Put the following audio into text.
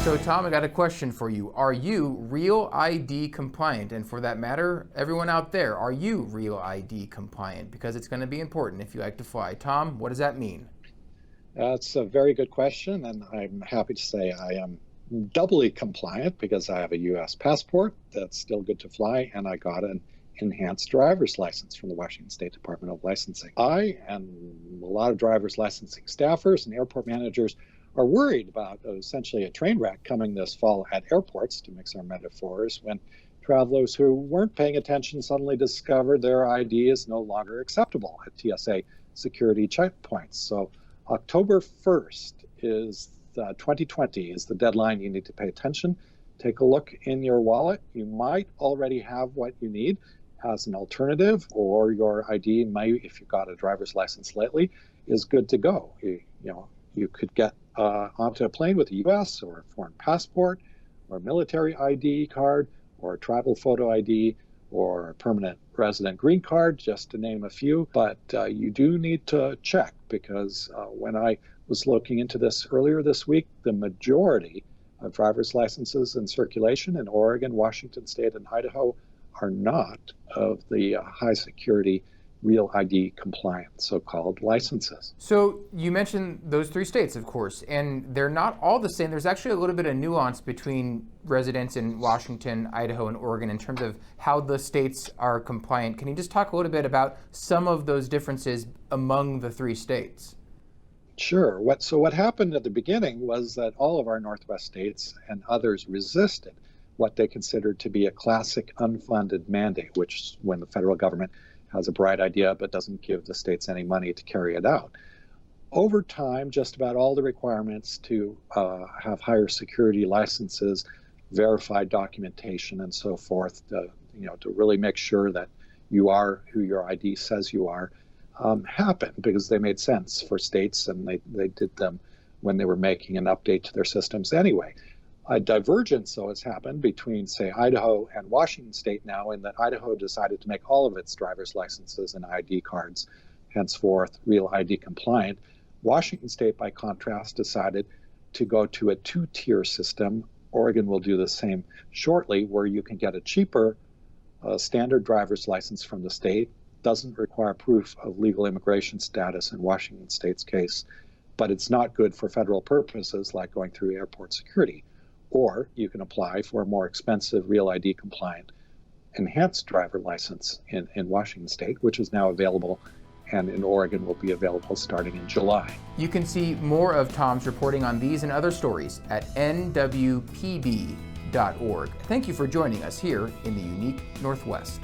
So Tom, I got a question for you. Are you Real ID compliant? And for that matter, everyone out there, are you Real ID compliant? Because it's going to be important if you like to fly. Tom, what does that mean? That's a very good question, and I'm happy to say I am doubly compliant because I have a U.S. passport that's still good to fly, and I got an enhanced driver's license from the Washington State Department of Licensing. I and a lot of driver's licensing staffers and airport managers are worried about essentially a train wreck coming this fall at airports, to mix our metaphors, when travelers who weren't paying attention suddenly discovered their ID is no longer acceptable at TSA security checkpoints. So October 1st is 2020 is the deadline. You need to pay attention. Take a look in your wallet. You might already have what you need as an alternative, or your ID might, if you got a driver's license lately, is good to go. You could get onto a plane with a U.S. or a foreign passport, or a military ID card, or a travel photo ID, or a permanent resident green card, just to name a few. But you do need to check, because when I was looking into this earlier this week, the majority of driver's licenses in circulation in Oregon, Washington State, and Idaho are not of the high security Real ID compliant so-called licenses. So you mentioned those three states, of course, and they're not all the same. There's actually a little bit of nuance between residents in Washington, Idaho, and Oregon in terms of how the states are compliant. Can you just talk a little bit about some of those differences among the three states? Sure. What happened at the beginning was that all of our Northwest states and others resisted what they considered to be a classic unfunded mandate, which is when the federal government has a bright idea but doesn't give the states any money to carry it out. Over time, just about all the requirements to have higher security licenses, verified documentation, and so forth, to really make sure that you are who your ID says you are, happened because they made sense for states, and they did them when they were making an update to their systems anyway. A divergence, though, has happened between, say, Idaho and Washington State now, in that Idaho decided to make all of its driver's licenses and ID cards henceforth Real ID compliant. Washington State, by contrast, decided to go to a two-tier system. Oregon will do the same shortly, where you can get a cheaper standard driver's license from the state. Doesn't require proof of legal immigration status in Washington State's case, but it's not good for federal purposes like going through airport security. Or you can apply for a more expensive Real ID compliant enhanced driver license in Washington State, which is now available, and in Oregon will be available starting in July. You can see more of Tom's reporting on these and other stories at nwpb.org. Thank you for joining us here in the unique Northwest.